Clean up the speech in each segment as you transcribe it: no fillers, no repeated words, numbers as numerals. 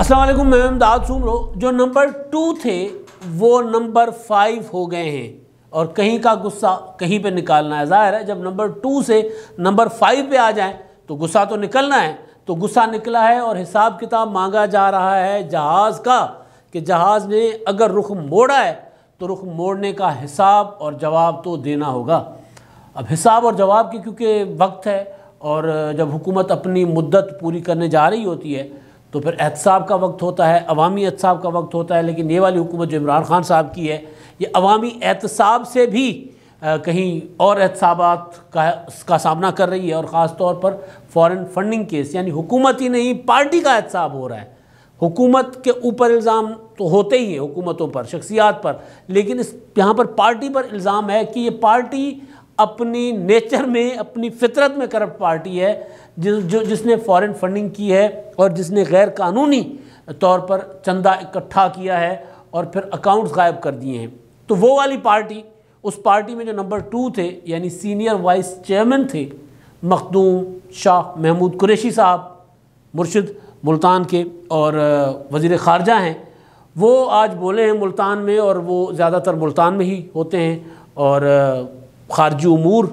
السلام علیکم، میں امداد سومرو۔ جو نمبر 2 تھے وہ نمبر 5 ہو گئے ہیں اور کہیں کا غصہ کہیں پہ نکالنا ہے۔ ظاہر ہے جب نمبر 2 سے نمبر 5 پہ آ جائیں تو غصہ تو نکلنا ہے، تو غصہ نکلا ہے اور حساب کتاب مانگا جا رہا ہے جہاز کا کہ جہاز نے اگر رخ موڑا ہے تو رخ موڑنے کا حساب اور جواب تو دینا ہوگا۔ اب حساب اور جواب کی کیونکہ وقت ہے اور جب حکومت اپنی مدت پوری کرنے جا رہی ہوتی ہے تو پھر احتساب کا وقت ہوتا ہے، عوامی احتساب کا وقت ہوتا ہے، لیکن یہ والی حکومت جو عمران خان صاحب کی ہے یہ عوامی احتساب سے بھی کہیں اور احتسابات کا سامنا کر رہی ہے، اور خاص طور پر فارن فنڈنگ کیس، یعنی حکومت ہی نہیں پارٹی کا احتساب ہو رہا ہے۔ حکومت کے اوپر الزام تو ہوتے ہی ہیں، حکومتوں پر، شخصیات پر، لیکن یہاں پر پارٹی پر الزام ہے کہ یہ پارٹی اپنی نیچر میں، اپنی فطرت میں کرپٹ پارٹی ہے، جس نے فارن فنڈنگ کی ہے اور جس نے غیر قانونی طور پر چندہ اکٹھا کیا ہے اور پھر اکاؤنٹس غائب کر دیے ہیں۔ تو وہ والی پارٹی، اس پارٹی میں جو نمبر 2 تھے یعنی سینئر وائس چیئرمین تھے مخدوم شاہ محمود قریشی صاحب، مرشد ملتان کے اور وزیر خارجہ ہیں، وہ آج بولے ہیں ملتان میں، اور وہ زیادہ تر ملتان میں ہی ہوتے ہیں، اور خارجی امور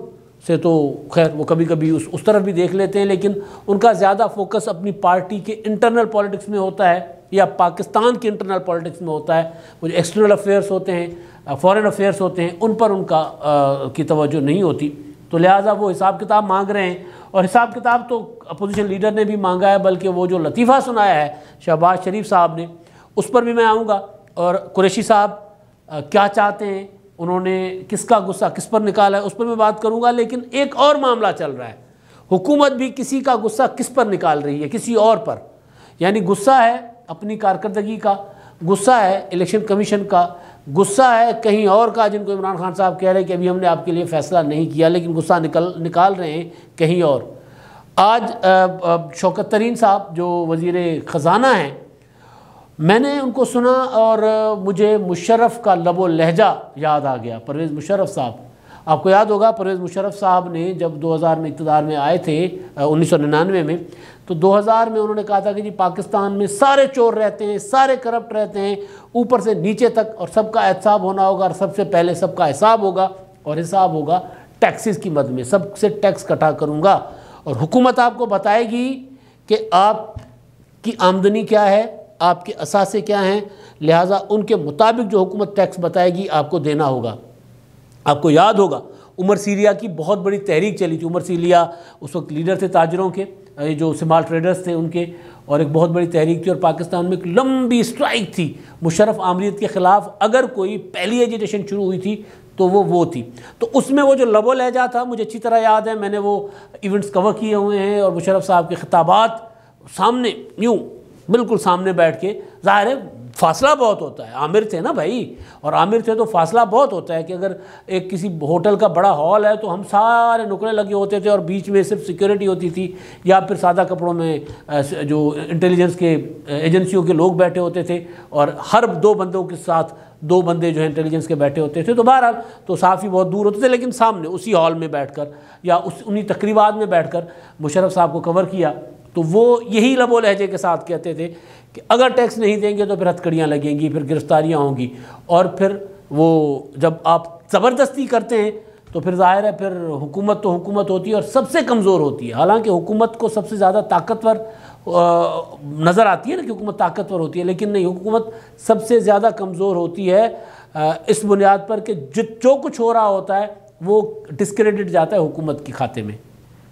سے تو خیر وہ کبھی کبھی اس طرف بھی دیکھ لیتے ہیں، لیکن ان کا زیادہ فوکس اپنی پارٹی کے انٹرنل پالیٹکس میں ہوتا ہے یا پاکستان کے انٹرنل پالیٹکس میں ہوتا ہے۔ وہ جو ایکسٹرنل افیئرس ہوتے ہیں، فارن افیئرس ہوتے ہیں، ان پر ان کا کی توجہ نہیں ہوتی، تو لہٰذا وہ حساب کتاب مانگ رہے ہیں۔ اور حساب کتاب تو اپوزیشن لیڈر نے بھی مانگا ہے، بلکہ وہ جو لطیفہ سنایا ہے شہباز شریف صاحب نے، اس پر بھی میں آؤں گا، اور قریشی صاحب کیا چاہتے ہیں، انہوں نے کس کا غصہ کس پر نکالا ہے، اس پر میں بات کروں گا۔ لیکن ایک اور معاملہ چل رہا ہے، حکومت بھی کسی کا غصہ کس پر نکال رہی ہے، کسی اور پر، یعنی غصہ ہے اپنی کارکردگی کا، غصہ ہے الیکشن کمیشن کا، غصہ ہے کہیں اور کا، جن کو عمران خان صاحب کہہ رہے ہیں کہ ابھی ہم نے آپ کے لیے فیصلہ نہیں کیا، لیکن غصہ نکال رہے ہیں کہیں اور۔ آج شوکت ترین صاحب جو وزیر خزانہ ہیں، میں نے ان کو سنا اور مجھے مشرف کا لب و لہجہ یاد آ گیا، پرویز مشرف صاحب۔ آپ کو یاد ہوگا پرویز مشرف صاحب نے جب 2000 میں اقتدار میں آئے تھے، 1999 میں، تو 2000 میں انہوں نے کہا تھا کہ جی پاکستان میں سارے چور رہتے ہیں، سارے کرپٹ رہتے ہیں، اوپر سے نیچے تک، اور سب کا احتساب ہونا ہوگا، اور سب سے پہلے سب کا حساب ہوگا، اور حساب ہوگا ٹیکسز کی مد میں، سب سے ٹیکس کٹا کروں گا، اور حکومت آپ کو بتائے گی کہ آپ کی آمدنی کیا ہے، آپ کے اثاثے کیا ہیں، لہٰذا ان کے مطابق جو حکومت ٹیکس بتائے گی آپ کو دینا ہوگا۔ آپ کو یاد ہوگا عمر سیریا کی بہت بڑی تحریک چلی تھی، عمر سیریا اس وقت لیڈر تھے تاجروں کے، جو سمال ٹریڈرز تھے ان کے، اور ایک بہت بڑی تحریک تھی، اور پاکستان میں ایک لمبی اسٹرائک تھی مشرف آمریت کے خلاف، اگر کوئی پہلی ایجیٹیشن شروع ہوئی تھی تو وہ تھی۔ تو اس میں وہ جو لب و لہجہ تھا مجھے اچھی طرح یاد ہے، میں نے وہ ایونٹس کور کیے ہوئے ہیں، اور مشرف صاحب کے خطابات سامنے یوں بالکل سامنے بیٹھ کے، ظاہر ہے فاصلہ بہت ہوتا ہے، عامر تھے نا بھائی، اور عامر تھے تو فاصلہ بہت ہوتا ہے کہ اگر ایک کسی ہوٹل کا بڑا ہال ہے تو ہم سارے نکڑے لگے ہوتے تھے، اور بیچ میں صرف سیکیورٹی ہوتی تھی، یا پھر سادہ کپڑوں میں جو انٹیلیجنس کے ایجنسیوں کے لوگ بیٹھے ہوتے تھے، اور ہر 2 بندوں کے ساتھ 2 بندے جو ہیں انٹیلیجنس کے بیٹھے ہوتے تھے، تو بہرحال تو صحافی بہت دور ہوتے تھے، لیکن سامنے اسی ہال میں بیٹھ کر یا انہی تقریبات میں بیٹھ کر مشرف صاحب کو کور کیا، تو وہ یہی لب و لہجے کے ساتھ کہتے تھے کہ اگر ٹیکس نہیں دیں گے تو پھر ہتھکڑیاں لگیں گی، پھر گرفتاریاں ہوں گی، اور پھر وہ جب آپ زبردستی کرتے ہیں تو پھر ظاہر ہے پھر حکومت تو حکومت ہوتی ہے اور سب سے کمزور ہوتی ہے، حالانکہ حکومت کو سب سے زیادہ طاقتور نظر آتی ہے نا کہ حکومت طاقتور ہوتی ہے، لیکن نہیں، حکومت سب سے زیادہ کمزور ہوتی ہے اس بنیاد پر کہ جو کچھ ہو رہا ہوتا ہے وہ ڈسکریڈٹ جاتا ہے حکومت کے کھاتے میں،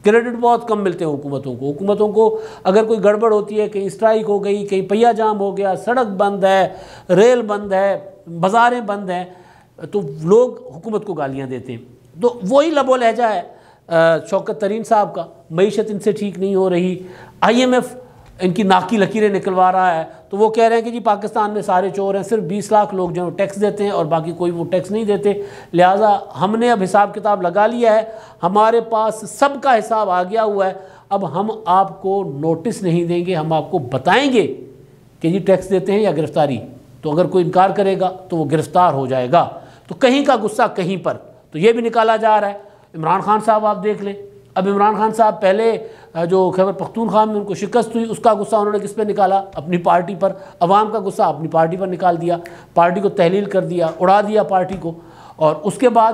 کریڈٹ بہت کم ملتے ہیں حکومتوں کو اگر کوئی گڑبڑ ہوتی ہے، کہیں اسٹرائک ہو گئی، کہیں پہیہ جام ہو گیا، سڑک بند ہے، ریل بند ہے، بازاریں بند ہیں، تو لوگ حکومت کو گالیاں دیتے ہیں۔ تو وہی لب و لہجہ ہے شوکت ترین صاحب کا، معیشت ان سے ٹھیک نہیں ہو رہی، IMF ان کی ناک کی لکیریں نکلوا رہا ہے، تو وہ کہہ رہے ہیں کہ جی پاکستان میں سارے چور ہیں، صرف 20 لاکھ لوگ جو ٹیکس دیتے ہیں اور باقی کوئی وہ ٹیکس نہیں دیتے، لہٰذا ہم نے اب حساب کتاب لگا لیا ہے، ہمارے پاس سب کا حساب آ گیا ہوا ہے، اب ہم آپ کو نوٹس نہیں دیں گے، ہم آپ کو بتائیں گے کہ جی ٹیکس دیتے ہیں یا گرفتاری، تو اگر کوئی انکار کرے گا تو وہ گرفتار ہو جائے گا۔ تو کہیں کا غصہ کہیں پر، تو یہ بھی نکالا جا رہا ہے۔ عمران خان صاحب آپ دیکھ لیں، اب عمران خان صاحب پہلے جو خیبر پختونخوا میں ان کو شکست ہوئی، اس کا غصہ انہوں نے کس پہ نکالا؟ اپنی پارٹی پر۔ عوام کا غصہ اپنی پارٹی پر نکال دیا، پارٹی کو تحلیل کر دیا، اڑا دیا پارٹی کو۔ اور اس کے بعد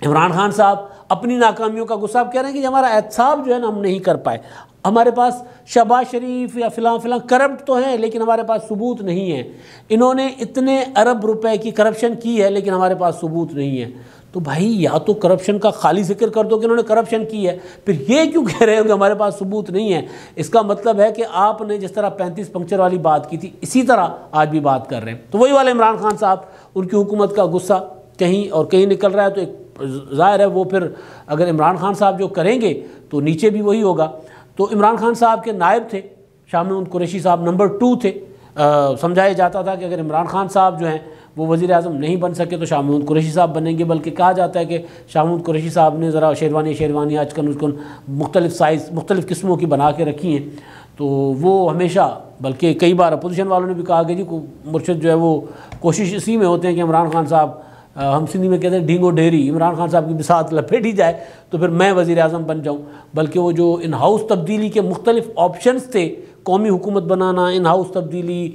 عمران خان صاحب اپنی ناکامیوں کا غصہ کہہ رہے ہیں کہ ہمارا احتساب جو ہے نا ہم نہیں کر پائے، ہمارے پاس شہباز شریف یا فلاں فلاں کرپٹ تو ہیں لیکن ہمارے پاس ثبوت نہیں ہے، انہوں نے اتنے ارب روپے کی کرپشن کی ہے لیکن ہمارے پاس ثبوت نہیں ہے۔ تو بھائی یا تو کرپشن کا خالی ذکر کر دو کہ انہوں نے کرپشن کی ہے، پھر یہ کیوں کہہ رہے ہو کہ ہمارے پاس ثبوت نہیں ہے؟ اس کا مطلب ہے کہ آپ نے جس طرح 35 پنکچر والی بات کی تھی اسی طرح آج بھی بات کر رہے ہیں۔ تو وہی والے عمران خان صاحب، ان کی حکومت کا غصہ کہیں اور کہیں نکل رہا ہے، تو ایک ظاہر ہے وہ پھر اگر عمران خان صاحب جو کریں گے تو نیچے بھی وہی ہوگا۔ تو عمران خان صاحب کے نائب تھے شاہ محمود قریشی صاحب، نمبر 2 تھے۔ سمجھایا جاتا تھا کہ اگر عمران خان صاحب جو ہیں وہ وزیر اعظم نہیں بن سکے تو شاہ محمود قریشی صاحب بنیں گے، بلکہ کہا جاتا ہے کہ شاہ محمود قریشی صاحب نے ذرا شیروانی آج کل اس کو مختلف سائز مختلف قسموں کی بنا کے رکھی ہیں، تو وہ ہمیشہ، بلکہ کئی بار اپوزیشن والوں نے بھی کہا کہ جی مرشد جو ہے وہ کوشش اسی میں ہوتے ہیں کہ عمران خان صاحب، ہم سندھی میں کہتے ہیں ڈھینگو ڈھیری، عمران خان صاحب کی بساط لپیٹی جائے تو پھر میں وزیر اعظم بن جاؤں۔ بلکہ وہ جو ان ہاؤس تبدیلی کے مختلف آپشنز تھے، قومی حکومت بنانا، ان ہاؤس تبدیلی،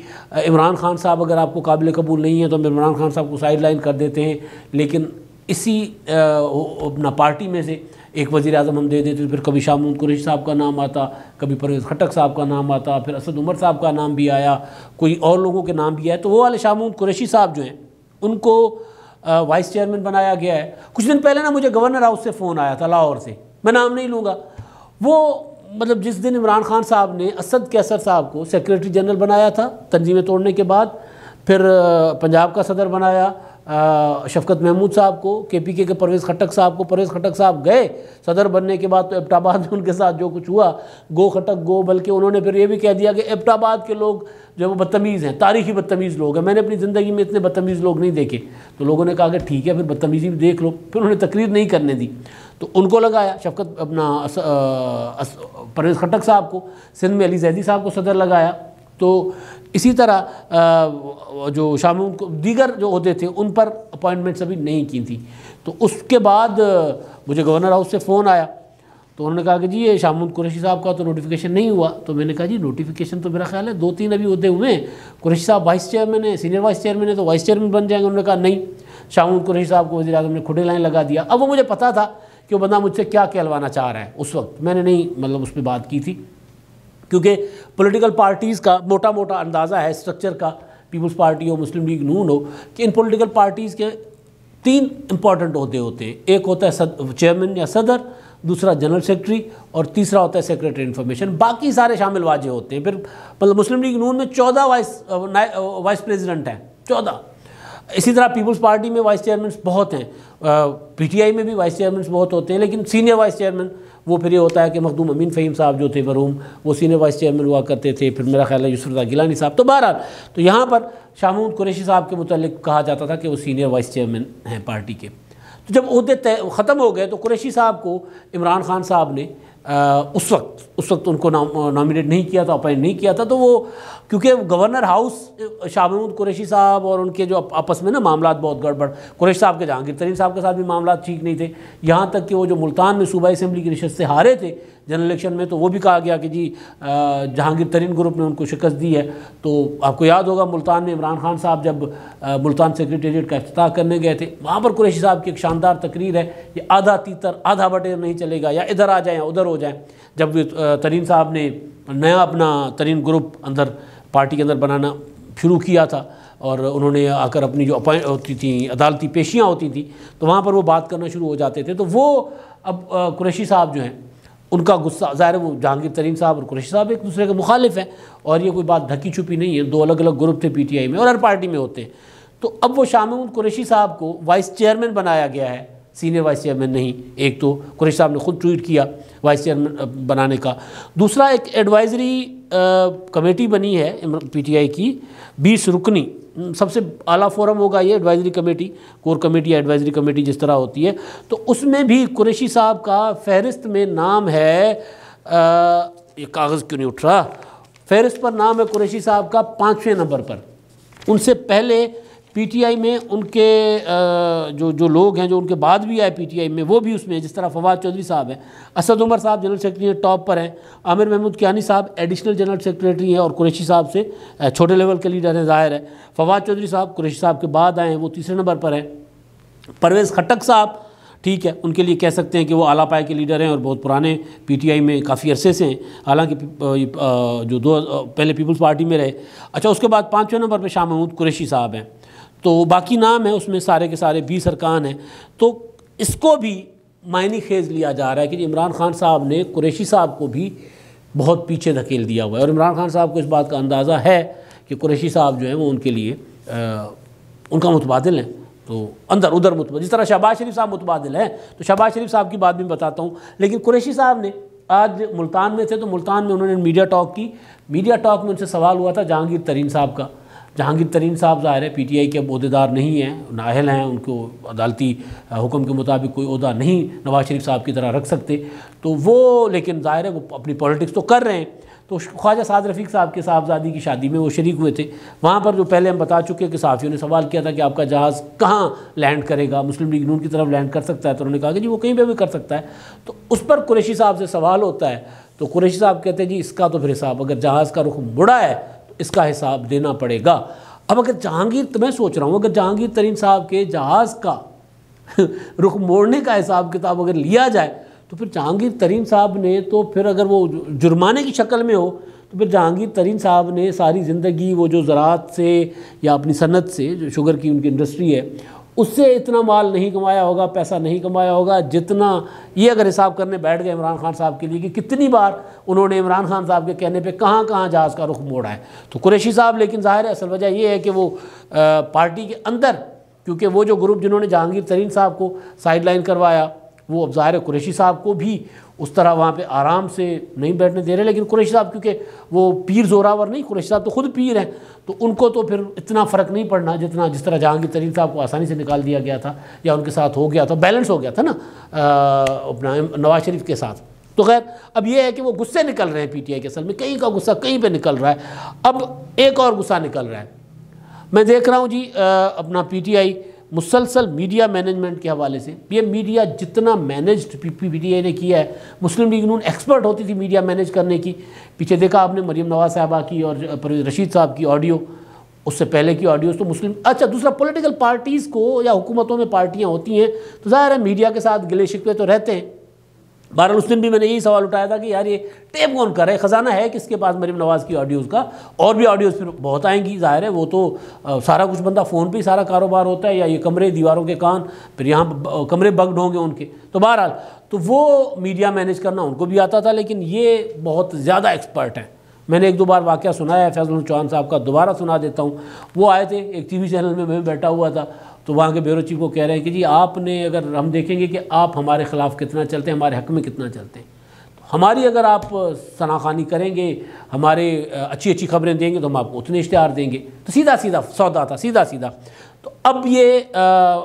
عمران خان صاحب اگر آپ کو قابل قبول نہیں ہے تو ہم عمران خان صاحب کو سائیڈ لائن کر دیتے ہیں، لیکن اسی اپنا پارٹی میں سے ایک وزیر اعظم ہم دے دیتے، پھر کبھی شاہ محمود قریشی صاحب کا نام آتا، کبھی پرویز خٹک صاحب کا نام آتا، پھر اسد عمر صاحب کا نام بھی آیا، کوئی اور لوگوں کے نام بھی آئے۔ تو وہ والے شاہ محمود قریشی صاحب جو ہیں ان کو وائس چیئرمین بنایا گیا ہے۔ کچھ دن پہلے نا مجھے گورنر ہاؤس سے فون آیا تھا لاہور سے، میں نام نہیں لوں گا، وہ مطلب جس دن عمران خان صاحب نے اسد کیسر صاحب کو سیکریٹری جنرل بنایا تھا تنظیمیں توڑنے کے بعد، پھر پنجاب کا صدر بنایا شفقت محمود صاحب کو، کے پی کے پرویز خٹک صاحب کو، پرویز خٹک صاحب گئے صدر بننے کے بعد تو ایبٹ آباد میں ان کے ساتھ جو کچھ ہوا، گو خٹک گو، بلکہ انہوں نے پھر یہ بھی کہہ دیا کہ ایبٹ آباد کے لوگ جو وہ بدتمیز ہیں، تاریخی بدتمیز لوگ ہیں، میں نے اپنی زندگی میں اتنے بدتمیز لوگ نہیں دیکھے۔ تو لوگوں نے کہا کہ ٹھیک ہے پھر بدتمیزی بھی دیکھ لو، پھر انہوں نے تقریر نہیں کرنے دی، تو ان کو لگایا شفقت اپنا پرویز خٹک صاحب کو، سندھ میں علی زیدی صاحب کو صدر لگایا۔ تو اسی طرح جو شاہ محمود کو دیگر جو عہدے تھے ان پر اپوائنٹمنٹس ابھی نہیں کی تھی۔ تو اس کے بعد مجھے گورنر ہاؤس سے فون آیا، تو انہوں نے کہا کہ جی یہ شاہ محمود قریشی صاحب کا تو نوٹیفیکیشن نہیں ہوا۔ تو میں نے کہا جی نوٹیفیکیشن تو میرا خیال ہے 2-3 ابھی عہدے ہوئے ہیں، قریشی صاحب وائس چیئرمین ہیں، سینئر وائس چیئرمین ہے تو وائس چیئرمین بن جائیں گے۔ انہوں نے کہا نہیں، شاہ محمود قریشی صاحب کو وزیر اعظم نے کھڑے لائن لگا دیا۔ اب وہ مجھے پتا تھا کہ وہ بندہ مجھ سے کیا کہلوانا چاہ رہا ہے، اس وقت میں نے نہیں مطلب اس پہ بات کی تھی، کیونکہ پولیٹیکل پارٹیز کا موٹا اندازہ ہے اسٹرکچر کا، پیپلز پارٹی ہو، مسلم لیگ نون ہو، کہ ان پولیٹیکل پارٹیز کے 3 امپورٹنٹ عہدے ہوتے ہیں، ایک ہوتا ہے چیئرمین یا صدر، دوسرا جنرل سیکرٹری، اور تیسرا ہوتا ہے سیکرٹری انفارمیشن، باقی سارے شامل واجہ ہوتے ہیں۔ پھر مطلب مسلم لیگ نون میں 14 وائس پریزیڈنٹ ہیں، 14۔ اسی طرح پیپلز پارٹی میں وائس چیئرمنس بہت ہیں، پی ٹی آئی میں بھی وائس چیئرمنس بہت ہوتے ہیں، لیکن سینئر وائس چیئرمین وہ پھر یہ ہوتا ہے کہ مخدوم امین فہیم صاحب جو تھے بروم، وہ سینئر وائس چیئرمین ہوا کرتے تھے، پھر میرا خیال ہے یسر رضا گیلانی صاحب۔ تو بہرحال تو یہاں پر شاہ محمود قریشی صاحب کے متعلق کہا جاتا تھا کہ وہ سینئر وائس چیئرمین ہیں پارٹی کے۔ تو جب عہدے ختم ہو گئے تو قریشی صاحب کو عمران خان صاحب نے اس وقت ان کو نامینیٹ نہیں کیا تھا، اپوائنٹ نہیں کیا تھا، تو وہ کیونکہ گورنر ہاؤس شاہ محمود قریشی صاحب اور ان کے جو آپس میں نا معاملات بہت گڑبڑ، قریشی صاحب کے جہانگیر ترین صاحب کے ساتھ بھی معاملات ٹھیک نہیں تھے، یہاں تک کہ وہ جو ملتان میں صوبائی اسمبلی کی نشست سے ہارے تھے جنرل الیکشن میں، تو وہ بھی کہا گیا کہ جی جہانگیر ترین گروپ نے ان کو شکست دی ہے۔ تو آپ کو یاد ہوگا ملتان میں عمران خان صاحب جب ملتان سیکریٹریٹ کا افتتاح کرنے گئے تھے، وہاں پر قریشی صاحب کی ایک شاندار تقریر ہے، یہ آدھا تیتر آدھا بٹیر نہیں چلے گا، یا ادھر آ جائیں یا ادھر ہو جائیں۔ جب ترین صاحب نے نیا اپنا ترین گروپ اندر پارٹی کے اندر بنانا شروع کیا تھا، اور انہوں نے آ کر اپنی جو اپوائنٹ ہوتی تھیں عدالتی پیشیاں ہوتی تھیں تو وہاں پر وہ بات کرنا شروع ہو جاتے تھے، تو وہ اب قریشی صاحب جو ہیں ان کا غصہ ظاہر ہے، وہ جہانگیر ترین صاحب اور قریشی صاحب ایک دوسرے کے مخالف ہیں، اور یہ کوئی بات ڈھکی چھپی نہیں ہے، 2 الگ الگ گروپ تھے پی ٹی آئی میں اور ہر پارٹی میں ہوتے ہیں۔ تو اب وہ شاہ محمود قریشی صاحب کو وائس چیئرمین بنایا گیا ہے، سینئر وائس چیئرمین نہیں۔ ایک تو قریشی صاحب نے خود ٹویٹ کیا وائس چیئرمین بنانے کا، دوسرا ایک ایڈوائزری کمیٹی بنی ہے پی ٹی آئی کی 20 رکنی، سب سے اعلیٰ فورم ہوگا یہ ایڈوائزری کمیٹی، کور کمیٹی یا ایڈوائزری کمیٹی جس طرح ہوتی ہے، تو اس میں بھی قریشی صاحب کا فہرست میں نام ہے، یہ کاغذ کیوں نہیں اٹھ رہا، فہرست پر نام ہے قریشی صاحب کا 5ویں نمبر پر۔ ان سے پہلے پی ٹی آئی میں ان کے جو لوگ ہیں جو ان کے بعد بھی آئے پی ٹی آئی میں وہ بھی اس میں، جس طرح فواد چودھری صاحب ہیں، اسد عمر صاحب جنرل سیکرٹری ہیں، ٹاپ پر ہیں، عامر محمود کیانی صاحب ایڈیشنل جنرل سیکرٹری ہیں اور قریشی صاحب سے چھوٹے لیول کے لیڈر ہیں، ظاہر ہے۔ فواد چودھری صاحب قریشی صاحب کے بعد آئے ہیں، وہ تیسرے نمبر پر ہیں۔ پرویز خٹک صاحب ٹھیک ہے، ان کے لیے کہہ سکتے ہیں کہ وہ اعلیٰ پائے کے لیڈر ہیں اور بہت پرانے پی ٹی آئی میں کافی عرصے سے ہیں، حالانکہ پہلے پیپلز پارٹی میں رہے۔ اچھا، اس کے بعد 5ویں نمبر پہ شاہ محمود قریشی صاحب ہیں، تو باقی نام ہیں اس میں سارے کے سارے 20 ارکان ہیں۔ تو اس کو بھی معنی خیز لیا جا رہا ہے کہ عمران خان صاحب نے قریشی صاحب کو بھی بہت پیچھے دھکیل دیا ہوا ہے، اور عمران خان صاحب کو اس بات کا اندازہ ہے کہ قریشی صاحب جو ہیں وہ ان کے لیے ان کا متبادل ہیں، تو اندر ادھر متبادل، جس طرح شہباز شریف صاحب متبادل ہیں، تو شہباز شریف صاحب کی بات بھی بتاتا ہوں۔ لیکن قریشی صاحب نے آج ملتان میں تھے، تو ملتان میں انہوں نے میڈیا ٹاک کی، میڈیا ٹاک میں ان سے سوال ہوا تھا جہانگیر ترین صاحب کا۔ جہانگیر ترین صاحب ظاہر ہے پی ٹی آئی کے عہدیدار نہیں ہیں، نااہل ہیں، ان کو عدالتی حکم کے مطابق کوئی عہدہ نہیں نواز شریف صاحب کی طرح رکھ سکتے، تو وہ لیکن ظاہر ہے وہ اپنی پولیٹکس تو کر رہے ہیں۔ تو خواجہ سعد رفیق صاحب کے صاحبزادی کی شادی میں وہ شریک ہوئے تھے، وہاں پر جو پہلے ہم بتا چکے کہ صحافیوں نے سوال کیا تھا کہ آپ کا جہاز کہاں لینڈ کرے گا، مسلم لیگ نون کی طرف لینڈ کر سکتا ہے، تو انہوں نے کہا کہ جی وہ کہیں پہ بھی کر سکتا ہے۔ تو اس پر قریشی صاحب سے سوال ہوتا ہے، تو قریشی صاحب کہتے ہیں جی اس کا تو پھر حساب، اگر جہاز کا رخ مڑا ہے تو اس کا حساب دینا پڑے گا۔ اب اگر تو میں سوچ رہا ہوں اگر جہانگیر ترین صاحب کے جہاز کا رخ موڑنے کا حساب کتاب اگر لیا جائے تو پھر جہانگیر ترین صاحب نے تو پھر اگر وہ جرمانے کی شکل میں ہو تو پھر جہانگیر ترین صاحب نے ساری زندگی وہ جو زراعت سے یا اپنی صنعت سے، جو شوگر کی ان کی انڈسٹری ہے، اس سے اتنا مال نہیں کمایا ہوگا، پیسہ نہیں کمایا ہوگا جتنا یہ اگر حساب کرنے بیٹھ گئے عمران خان صاحب کے لیے کہ کتنی بار انہوں نے عمران خان صاحب کے کہنے پہ کہاں کہاں جہاز کا رخ موڑا ہے۔ تو قریشی صاحب لیکن ظاہر ہے اصل وجہ یہ ہے کہ وہ پارٹی کے اندر، کیونکہ وہ جو گروپ جنہوں نے جہانگیر ترین صاحب کو سائیڈ لائن کروایا وہ اب ظاہر ہے قریشی صاحب کو بھی اس طرح وہاں پہ آرام سے نہیں بیٹھنے دے رہے، لیکن قریشی صاحب کیونکہ وہ پیر زوراور نہیں، قریشی صاحب تو خود پیر ہیں، تو ان کو تو پھر اتنا فرق نہیں پڑنا جس طرح جہانگیر ترین صاحب کو آسانی سے نکال دیا گیا تھا یا ان کے ساتھ ہو گیا تھا، بیلنس ہو گیا تھا نا اپنا نواز شریف کے ساتھ۔ تو خیر اب یہ ہے کہ وہ غصے نکل رہے ہیں پی ٹی آئی کے، اصل میں کہیں کا غصہ کہیں پہ نکل رہا ہے۔ اب ایک اور غصہ نکل رہا ہے، میں دیکھ رہا ہوں جی اپنا پی ٹی آئی مسلسل میڈیا مینجمنٹ کے حوالے سے، یہ میڈیا جتنا مینجڈ پی ٹی آئی نے کیا ہے، مسلم لیگ نون ایکسپرٹ ہوتی تھی میڈیا مینیج کرنے کی، پیچھے دیکھا آپ نے مریم نواز صاحبہ کی اور پرویز رشید صاحب کی آڈیو، اس سے پہلے کی آڈیوز تو مسلم، اچھا دوسرا پولیٹیکل پارٹیز کو یا حکومتوں میں پارٹیاں ہوتی ہیں تو ظاہر ہے میڈیا کے ساتھ گلے شکوے تو رہتے ہیں۔ بہرحال اس دن بھی میں نے یہی سوال اٹھایا تھا کہ یار یہ ٹیپ کون کر رہے، خزانہ ہے کس کے پاس مریم نواز کی آڈیوز کا، اور بھی آڈیوز پھر بہت آئیں گی، ظاہر ہے وہ تو سارا کچھ بندہ فون پہ ہی سارا کاروبار ہوتا ہے، یا یہ کمرے دیواروں کے کان، پھر یہاں کمرے بگڈ ہوں گے ان کے، تو بہرحال تو وہ میڈیا مینیج کرنا ان کو بھی آتا تھا، لیکن یہ بہت زیادہ ایکسپرٹ ہیں۔ میں نے ایک دو بار واقعہ سنایا ہے، فیضل چوہان صاحب کا دوبارہ سنا دیتا ہوں۔ وہ آئے تھے ایک ٹی وی چینل میں بیٹھا ہوا تھا، تو وہاں کے بیورو چیف کو کہہ رہے ہیں کہ جی آپ نے، اگر ہم دیکھیں گے کہ آپ ہمارے خلاف کتنا چلتے ہیں، ہمارے حق میں کتنا چلتے ہیں، ہماری اگر آپ ثناخوانی کریں گے، ہمارے اچھی خبریں دیں گے تو ہم آپ کو اتنے اشتہار دیں گے، تو سیدھا سودا تھا، سیدھا۔ تو اب یہ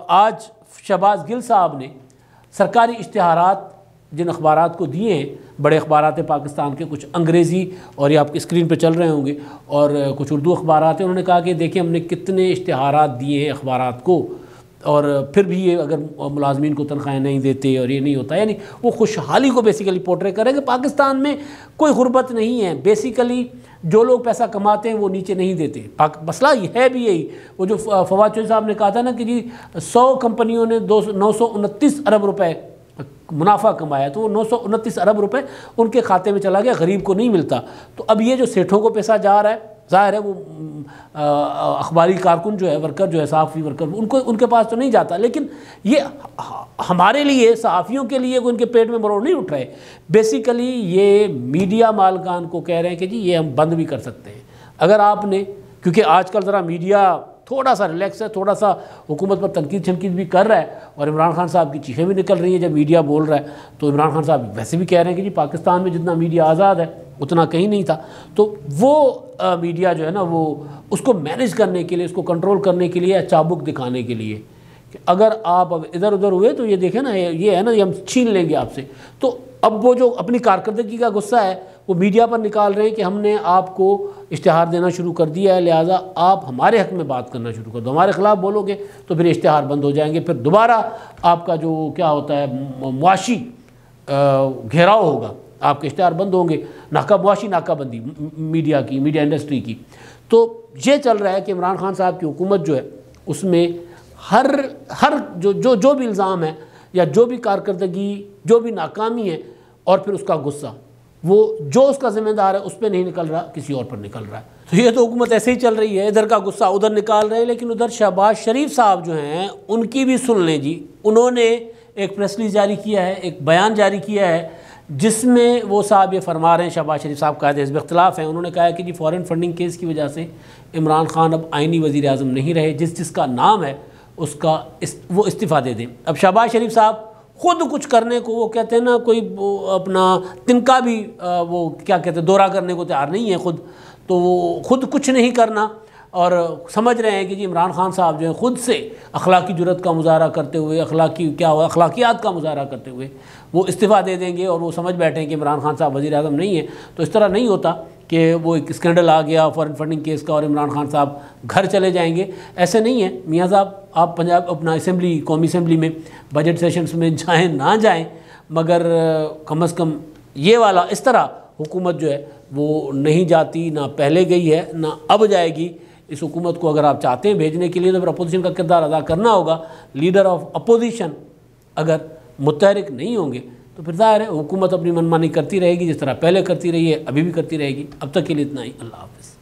آج شہباز گل صاحب نے سرکاری اشتہارات جن اخبارات کو دیے ہیں، بڑے اخبارات پاکستان کے، کچھ انگریزی اور یہ آپ کی اسکرین پہ چل رہے ہوں گے، اور کچھ اردو اخبارات ہیں، انہوں نے کہا کہ دیکھیں ہم نے کتنے اشتہارات دیے ہیں اخبارات کو، اور پھر بھی یہ اگر ملازمین کو تنخواہیں نہیں دیتے اور یہ نہیں ہوتا، یعنی وہ خوشحالی کو بیسیکلی پورٹرے کریں کہ پاکستان میں کوئی غربت نہیں ہے، بیسیکلی جو لوگ پیسہ کماتے ہیں وہ نیچے نہیں دیتے۔ مسئلہ یہ ہے بھی یہی، وہ جو فواد چودھری صاحب نے کہا تھا نا کہ جی 100 کمپنیوں نے 929 ارب روپے منافع کمایا، تو وہ 929 ارب روپے ان کے کھاتے میں چلا گیا، غریب کو نہیں ملتا۔ تو اب یہ جو سیٹھوں کو پیسہ جا رہا ہے، ظاہر ہے وہ اخباری کارکن جو ہے، ورکر جو ہے، صحافی ورکر، ان کے پاس تو نہیں جاتا، لیکن یہ ہمارے لیے، صحافیوں کے لیے ان کے پیٹ میں مروڑ نہیں اٹھ رہے، بیسیکلی یہ میڈیا مالکان کو کہہ رہے ہیں کہ جی یہ ہم بند بھی کر سکتے ہیں اگر آپ نے، کیونکہ آج کل ذرا میڈیا تھوڑا سا ریلیکس ہے، تھوڑا سا حکومت پر تنقید چھنقید بھی کر رہا ہے، اور عمران خان صاحب کی چیخیں بھی نکل رہی ہیں جب میڈیا بول رہا ہے، تو عمران خان صاحب ویسے بھی کہہ رہے ہیں کہ جی پاکستان میں جتنا میڈیا آزاد ہے اتنا کہیں نہیں تھا۔ تو وہ میڈیا جو ہے نا، وہ اس کو مینیج کرنے کے لیے، اس کو کنٹرول کرنے کے لیے، چابک دکھانے کے لیے کہ اگر آپ اب ادھر ادھر ہوئے تو یہ دیکھیں نا، یہ ہے نا، یہ ہم چھین لیں گے آپ سے۔ تو اب وہ جو اپنی کارکردگی کا غصہ ہے وہ میڈیا پر نکال رہے ہیں کہ ہم نے آپ کو اشتہار دینا شروع کر دیا ہے، لہٰذا آپ ہمارے حق میں بات کرنا شروع کر دو، ہمارے خلاف بولو گے تو پھر اشتہار بند ہو جائیں گے، پھر دوبارہ آپ کا جو کیا ہوتا ہے معاشی گھیراؤ ہوگا، آپ کے اشتہار بند ہوں گے، معاشی ناکہ بندی میڈیا کی، میڈیا انڈسٹری کی۔ تو یہ چل رہا ہے کہ عمران خان صاحب کی حکومت جو ہے اس میں ہر جو بھی الزام ہے یا جو بھی کارکردگی، جو بھی ناکامی ہے، اور پھر اس کا غصہ، وہ جو اس کا ذمہ دار ہے اس پہ نہیں نکل رہا، کسی اور پر نکل رہا ہے۔ تو یہ تو حکومت ایسے ہی چل رہی ہے، ادھر کا غصہ ادھر نکال رہے ہیں، لیکن ادھر شہباز شریف صاحب جو ہیں ان کی بھی سن لیں جی۔ انہوں نے ایک پریس ریلیز جاری کیا ہے، ایک بیان جاری کیا ہے، جس میں وہ صاحب یہ فرما رہے ہیں، شہباز شریف صاحب قائد حزب اختلاف ہیں، انہوں نے کہا ہے کہ جی فارن فنڈنگ کیس کی وجہ سے عمران خان اب آئینی وزیر اعظم نہیں رہے، جس کا نام ہے اس کا وہ استعفیٰ دے دیں۔ اب شہباز شریف صاحب خود کچھ کرنے کو، وہ کہتے ہیں نا کوئی اپنا تنکا بھی وہ کیا کہتے ہیں دورہ کرنے کو تیار نہیں ہے خود، تو وہ خود کچھ نہیں کرنا، اور سمجھ رہے ہیں کہ جی عمران خان صاحب جو ہیں خود سے اخلاقی جرات کا مظاہرہ کرتے ہوئے، اخلاقیات کا مظاہرہ کرتے ہوئے وہ استعفیٰ دے دیں گے، اور وہ سمجھ بیٹھے ہیں کہ عمران خان صاحب وزیر اعظم نہیں ہیں۔ تو اس طرح نہیں ہوتا کہ وہ ایک اسکینڈل آ گیا فارن فنڈنگ کیس کا اور عمران خان صاحب گھر چلے جائیں گے، ایسے نہیں ہے میاں صاحب۔ آپ پنجاب اپنا اسمبلی، قومی اسمبلی میں بجٹ سیشنز میں جائیں نہ جائیں، مگر کم از کم یہ والا اس طرح حکومت جو ہے وہ نہیں جاتی، نہ پہلے گئی ہے نہ اب جائے گی۔ اس حکومت کو اگر آپ چاہتے ہیں بھیجنے کے لیے تو پھر اپوزیشن کا کردار ادا کرنا ہوگا۔ لیڈر آف اپوزیشن اگر متحرک نہیں ہوں گے تو پھر ظاہر ہے حکومت اپنی منمانی کرتی رہے گی، جس طرح پہلے کرتی رہی ہے، ابھی بھی کرتی رہے گی۔ اب تک کے لیے اتنا ہی، اللہ حافظ۔